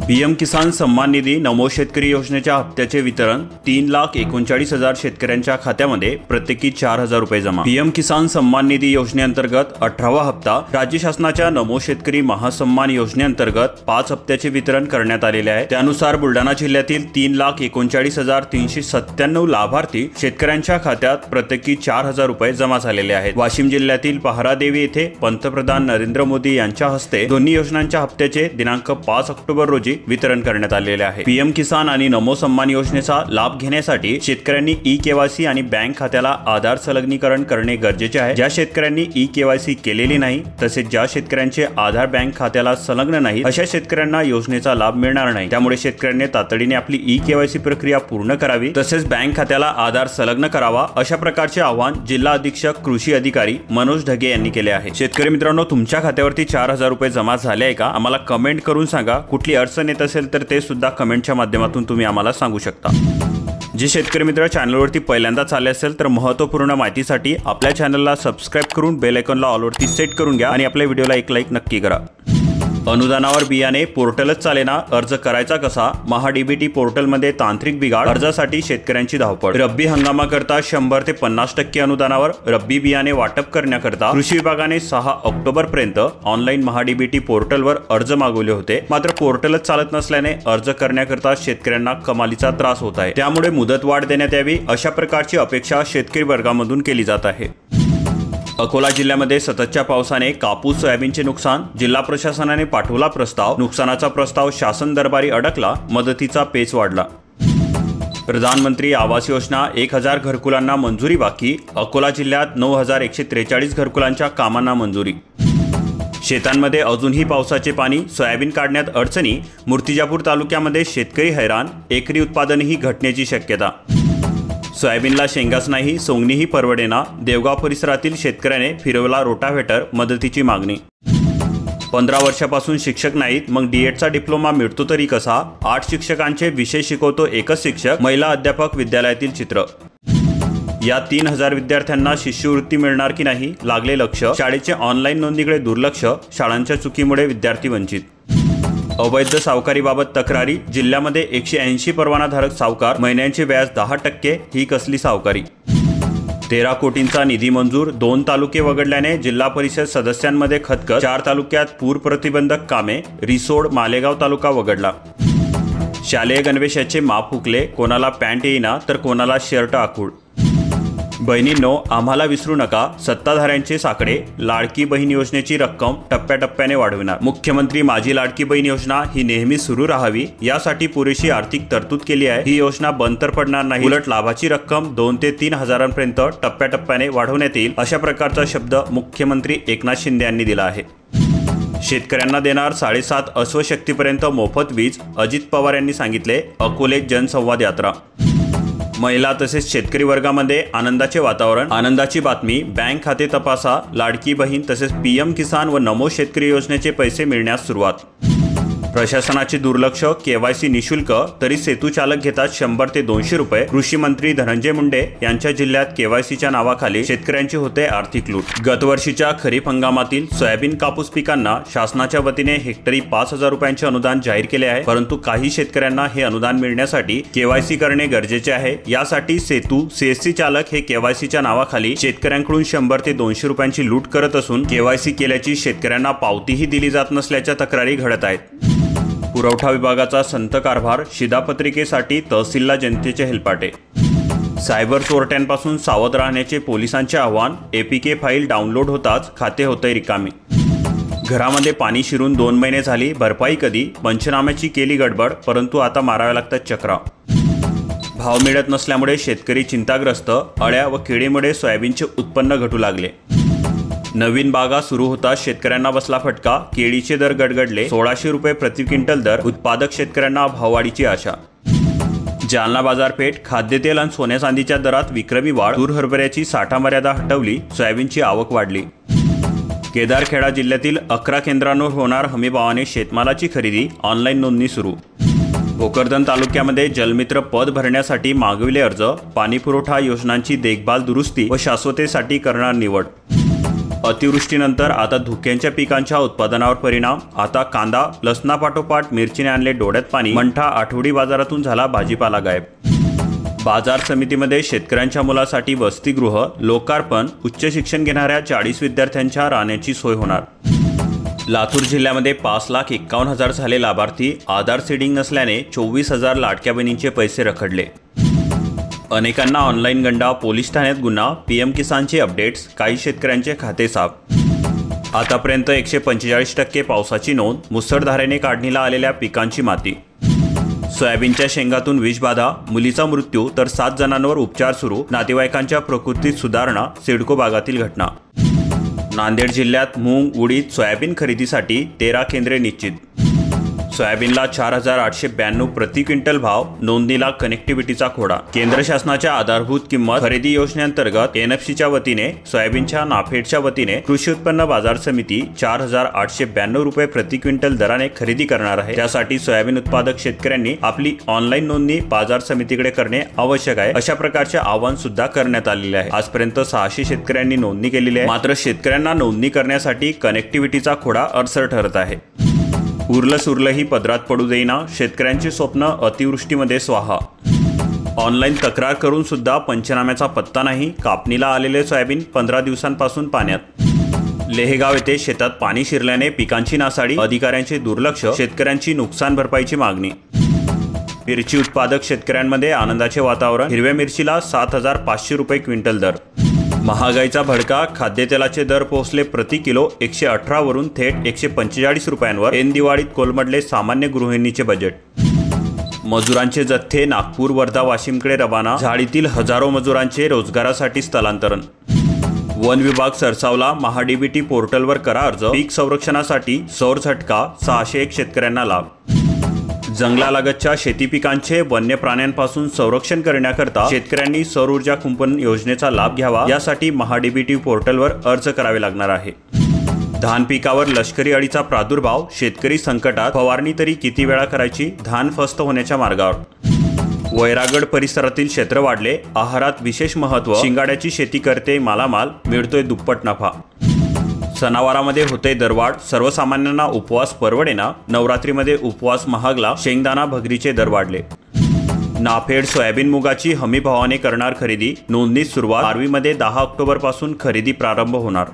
PM किसान सन्मान निधी नमो शेतकरी योजनेच्या हप्त्याचे वितरण 3,39,000 शेतकऱ्यांच्या खात्यामध्ये प्रत्येकी 4,000 रुपये जमा। पीएम किसान सन्मान निधी योजनेअंतर्गत 18वा हप्ता राज्य शासनाच्या नमो शेतकरी महासन्मान योजनेअंतर्गत 5 हप्त्याचे वितरण करण्यात आलेले आहे। त्यानुसार बुलढाणा जिल्ह्यातील 3,39,397 लाभार्थी शेतकऱ्यांच्या खात्यात प्रत्येकी 4,000 रुपये जमा झालेले आहेत। वाशिम जिल्ह्यातील पहरादेवी येथे पंतप्रधान नरेंद्र मोदी यांच्या हस्ते दोन्ही योजनांच्या हप्त्याचे दिनांक 5 ऑक्टोबर रोजी वितरण करण्यात आलेले आहे। पीएम किसान आणि नमो सन्मान योजनेचा लाभ घेण्यासाठी शेतकऱ्यांनी ई-केवायसी आणि बँक खात्याला आधार संलग्नीकरण करणे गरजेचे आहे। ज्या शेतकऱ्यांनी ई-केवायसी केलेली नाही तसेच ज्या शेतकऱ्यांचे आधार बँक खात्याला संलग्न नाही अशा शेतकऱ्यांना योजनेचा लाभ मिळणार नाही। त्यामुळे शेतकऱ्यांनी तातडीने आपली ई-केवायसी प्रक्रिया पूर्ण करावी तसेच बँक खात्याला आधार संलग्न करावा अशा प्रकारचे आवाहन जिल्हा अधीक्षक कृषी अधिकारी मनोज ढगे यांनी केले आहे। शेतकरी मित्रांनो, तुमच्या खात्यावरती 4,000 रुपये जमा झाले आहे का? आम्हाला कमेंट करून सांगा। कुठली अडचण येत असेल तर ते सुद्धा कमेंटच्या माध्यमातून तुम्ही आम्हाला सांगू शकता। जे शेतकरी मित्र चॅनलवरती पहिल्यांदाच आले असेल तर महत्त्वपूर्ण माहितीसाठी आपल्या चॅनलला सबस्क्राइब करून बेल आयकॉनला ऑलवरती सेट करून घ्या आणि आपल्या व्हिडिओला एक लाईक नक्की करा। अनुदानावर बियाणे पोर्टलच चालेना, अर्ज करायचा कसा? महाडीबीटी पोर्टलमध्ये तांत्रिक बिघाड, अर्जासाठी शेतकऱ्यांची धावपळ। रब्बी हंगामाकरता 100 ते 50% अनुदानावर रब्बी बियाणे वाटप करण्याकरता कृषी विभागाने 6 ऑक्टोबर पर्यंत ऑनलाईन महाडीबीटी पोर्टलवर अर्ज मागवले होते। मात्र पोर्टलच चालत नसल्याने अर्ज करण्याकरता शेतकऱ्यांना कमालीचा त्रास होत आहे। त्यामुळे मुदतवाढ देण्यात यावी अशा प्रकारची अपेक्षा शेतकरी वर्गामधून केली जात आहे। अकोला जिल्ह्यामध्ये सततच्या पावसाने कापूस सोयाबीनचे नुकसान, जिल्हा प्रशासनाने पाठवला प्रस्ताव, नुकसानाचा प्रस्ताव शासन दरबारी अडकला, मदतीचा पेच वाढला। प्रधानमंत्री आवास योजना 1,000 घरकुलांना मंजुरी बाकी, अकोला जिल्ह्यात 9,143 घरकुलांच्या कामांना मंजुरी। शेतांमध्ये अजूनही पावसाचे पाणी, सोयाबीन काढण्यात अडचणी, मूर्तिजापूर तालुक्यामध्ये शेतकरी हैराण, एकरी उत्पादनही घटण्याची शक्यता। सोयाबीनला शेंगाच नाही, सोंगणीही परवडेना, देवगाव परिसरातील शेतकऱ्याने फिरवला रोटाव्हेटर, मदतीची मागणी। 15 वर्षापासून शिक्षक नाहीत, मग डीएडचा डिप्लोमा मिळतो तरी कसा? 8 शिक्षकांचे विषय शिकवतो एकच शिक्षक, महिला अध्यापक विद्यालयातील चित्र। या 3,000 विद्यार्थ्यांना शिष्यवृत्ती मिळणार की नाही लागले लक्ष, शाळेचे ऑनलाईन नोंदणीकडे दुर्लक्ष, शाळांच्या चुकीमुळे विद्यार्थी वंचित। अवैध सावकारीबाबत तक्रारी, जिल्ह्यामध्ये 180 परवानाधारक सावकार, महिन्यांचे व्याज 10%, ही कसली सावकारी? 13 कोटींचा निधी मंजूर, 2 तालुके वगळल्याने जिल्हा परिषद सदस्यांमध्ये खतखत, 4 तालुक्यात पूर प्रतिबंधक कामे, रिसोड मालेगाव तालुका वगळला। शालेय गणवेशाचे माप हुकले, कोणाला पॅन्ट येईना तर कोणाला शर्ट आखूड। बहिणींनो, आम्हाला विसरू नका, सत्ताधाऱ्यांचे साकडे, लाडकी बहीण योजनेची रक्कम टप्प्याटप्प्याने वाढविणार। मुख्यमंत्री माझी लाडकी बहीण योजना ही नेहमी सुरू राहावी यासाठी पुरेशी आर्थिक तरतूद केली आहे। ही योजना बंद तर पडणार नाही, उलट लाभाची रक्कम 2 ते 3 हजारांपर्यंत टप्प्याटप्प्याने वाढवण्यात येईल अशा प्रकारचा शब्द मुख्यमंत्री एकनाथ शिंदे यांनी दिला आहे। शेतकऱ्यांना देणार 7.5 अश्वशक्तीपर्यंत मोफत वीज, अजित पवार यांनी सांगितले, अकोले जनसंवाद यात्रा। महिला तसेच शेतकरी वर्गामध्ये आनंदाचे वातावरण, आनंदाची बातमी, बँक खाते तपासा, लाडकी बहीण तसेच पीएम किसान व नमो शेतकरी योजनेचे पैसे मिळण्यास सुरुवात। प्रशासनाचे दुर्लक्ष, केवायसी निशुल्क तरी सेतू चालक घेतात 100 ते 200 रुपये। कृषी मंत्री धनंजय मुंडे यांच्या जिल्ह्यात केवायसीच्या नावाखाली शेतकऱ्यांची होते आर्थिक लूट। गतवर्षीच्या खरीप हंगामातील सोयाबीन कापूस पिकांना शासनाच्या वतीने हेक्टरी 5,000 रुपयांचे अनुदान जाहीर केले आहे, परंतु काही शेतकऱ्यांना हे अनुदान मिळण्यासाठी केवायसी करणे गरजेचे आहे। यासाठी सेतू सीएससी चालक हे केवायसीच्या नावाखाली शेतकऱ्यांकडून 100 ते 200 रुपयांची लूट करत असून केवायसी केल्याची शेतकऱ्यांना पावतीही दिली जात नसल्याच्या तक्रारी घडत आहेत। पुरवठा विभागाचा संत कारभार, शिधापत्रिकेसाठी तहसीलला जनतेचे हेलपाटे। सायबर चोरट्यांपासून सावध राहण्याचे पोलिसांचे आवाहन, एपीके फाईल डाउनलोड होताच खाते होते रिकामी। घरामध्ये पाणी शिरून 2 महिने झाली, भरपाई कधी? पंचनाम्याची केली गडबड, परंतु आता माराव्या लागतात चक्रा। भाव मिळत नसल्यामुळे शेतकरी चिंताग्रस्त, अळ्या व किडीमुळे सोयाबीनचे उत्पन्न घटू लागले। नवीन बागा सुरू होताच शेतकऱ्यांना बसला फटका, केळीचे दर गडगडले, 1,600 रुपये प्रति क्विंटल दर, उत्पादक शेतकऱ्यांना भाववाढीची आशा। जालना बाजारपेठ, खाद्यतेल आणि सोन्या चांदीच्या दरात विक्रमी वाढ, तूर हरभऱ्याची साठा मर्यादा हटवली, सोयाबीनची आवक वाढली। केदारखेडा जिल्ह्यातील 11 केंद्रांवर होणार हमीभावाने शेतमालाची खरेदी, ऑनलाईन नोंदणी सुरू। भोकरदन तालुक्यामध्ये जलमित्र पद भरण्यासाठी मागविले अर्ज, पाणीपुरवठा योजनांची देखभाल दुरुस्ती व शाश्वतेसाठी करणार निवड। अतिवृष्टीनंतर आता धुक्यांच्या पिकांच्या उत्पादनावर परिणाम। आता कांदा लसणापाठोपाठ मिरचीने आणले डोळ्यात पाणी। मंठा आठवडी बाजारातून झाला भाजीपाला गायब। बाजार समितीमध्ये शेतकऱ्यांच्या मुलासाठी वसतिगृह लोकार्पण। उच्च शिक्षण घेणाऱ्या 40 विद्यार्थ्यांच्या राहण्याची सोय होणार। लातूर जिल्ह्यामध्ये 5,51,000 झाले लाभार्थी। आधार सीडिंग नसल्याने 24,000 लाडक्या बहिणींचे पैसे रखडले। अनेकांना ऑनलाईन गंडा, पोलीस ठाण्यात गुन्हा। पीएम किसानचे अपडेट्स, काही शेतकऱ्यांचे खाते साफ। आतापर्यंत 145% पावसाची नोंद। मुसळधारेने काढणीला आलेल्या पिकांची माती। सोयाबीनच्या शेंगातून विषबाधा, मुलीचा मृत्यू तर 7 जणांवर उपचार सुरू। नातेवाईकांच्या प्रकृतीत सुधारणा। सिडको भागातील घटना। नांदेड जिल्ह्यात मूग, उडीद, सोयाबीन खरेदीसाठी 13 केंद्रे निश्चित। सोयाबीनला 4,892 प्रति क्विंटल भाव। नोंदणीला कनेक्टिव्हिटीचा खोडा। केंद्र शासनाच्या आधारभूत किंमत खरेदी योजनेअंतर्गत एनएफसीच्या वतीने सोयाबीनच्या नाफेडच्या वतीने कृषी उत्पन्न बाजार समिती 4,892 रुपये प्रति क्विंटल दराने खरेदी करणार आहे। त्यासाठी सोयाबीन उत्पादक शेतकऱ्यांनी आपली ऑनलाईन नोंदणी बाजार समितीकडे करणे आवश्यक आहे। अशा प्रकारचे आवाहन सुद्धा करण्यात आलेले आहे। आजपर्यंत 600 शेतकऱ्यांनी नोंदणी केलेली आहे। मात्र शेतकऱ्यांना नोंदणी करण्यासाठी कनेक्टिव्हिटीचा खोडा अडसर ठरत आहे। उरलं सुरलंही पदरात पडू देईना, शेतकऱ्यांची स्वप्न अतिवृष्टीमध्ये स्वाहा। ऑनलाईन तक्रार करून सुद्धा पंचनाम्याचा पत्ता नाही। कापणीला आलेले सोयाबीन 15 दिवसांपासून पाण्यात। लेहगाव येथे शेतात पाणी शिरल्याने पिकांची नासाडी। अधिकाऱ्यांचे दुर्लक्ष। शेतकऱ्यांची नुकसान भरपाईची मागणी। मिरची उत्पादक शेतकऱ्यांमध्ये आनंदाचे वातावरण। हिरव्या मिरचीला 7,500 रुपये क्विंटल दर। महागाईचा भडका। खाद्यतेलाचे दर पोहोचले प्रति किलो 118 वरून थेट 145 रुपयांवर। ऐन दिवाळीत कोलमडले सामान्य गृहिणीचे बजेट। मजुरांचे जथ्थे नागपूर, वर्धा, वाशिमकडे रवाना। झाडीतील हजारो मजुरांचे रोजगारासाठी स्थलांतरण। वन विभाग सरसावला। महाडीबीटी पोर्टलवर करा अर्ज। पीक संरक्षणासाठी सौर झटका। 601 शेतकऱ्यांना लाभ। जंगलालगतच्या शेती पिकांचे वन्य प्राण्यांपासून संरक्षण करण्याकरता शेतकऱ्यांनी सौर ऊर्जा कुंपण योजनेचा लाभ घ्यावा। यासाठी महाडीबीटी पोर्टलवर अर्ज करावे लागणार आहे। धान पिकावर लष्करी अळीचा प्रादुर्भाव। शेतकरी संकटात। फवारणी तरी किती वेळा करायची? धान फस्त होण्याच्या मार्गावर। वैरागड परिसरातील क्षेत्र वाढले। आहारात विशेष महत्त्व। शिंगाड्याची शेती करते मालामाल। मिळतोय दुप्पट नफा। सणावारामध्ये होते दरवाढ। सर्वसामान्यांना उपवास परवडेना। नवरात्रीमध्ये उपवास महागला। शेंगदाणा भगरीचे दर वाढले। नाफेड सोयाबीन मुगाची हमी भावाने करणार खरेदी। नोंदणीस सुरुवात। आर्वीमध्ये 10 ऑक्टोबरपासून खरेदी प्रारंभ होणार।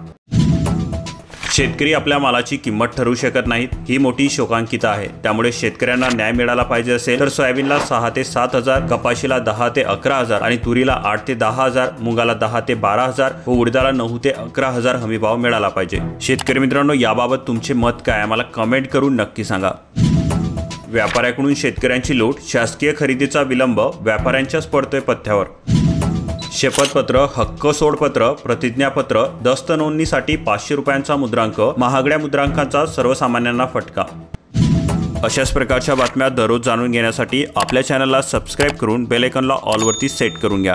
शेतकरी आपल्या मालाची किंमत ठरवू शकत नाहीत, ही मोठी शोकांकिता आहे। त्यामुळे शेतकऱ्यांना न्याय मिळाला पाहिजे असेल तर सोयाबीनला 6 ते 7,000, कपाशीला 10 ते 11,000 आणि तुरीला 8 ते 10,000, मुगाला 10 ते 12,000 व उडदाला 9 ते 11,000 हमी भाव मिळाला पाहिजे। शेतकरी मित्रांनो, याबाबत तुमचे मत काय आम्हाला कमेंट करून नक्की सांगा। व्यापाऱ्याकडून शेतकऱ्यांची लूट। शासकीय खरेदीचा विलंब व्यापाऱ्यांच्याच पडतोय पथ्यावर। शपथपत्र, हक्क सोडपत्र, प्रतिज्ञापत्र, दस्त नोंदणीसाठी 500 रुपयांचा मुद्रांक। महागड्या मुद्रांकाचा सर्वसामान्यांना फटका। अशाच प्रकारच्या बातम्या दररोज जाणून घेण्यासाठी आपल्या चॅनलला सबस्क्राईब करून बेल आयकॉनला ऑलवरती सेट करून घ्या।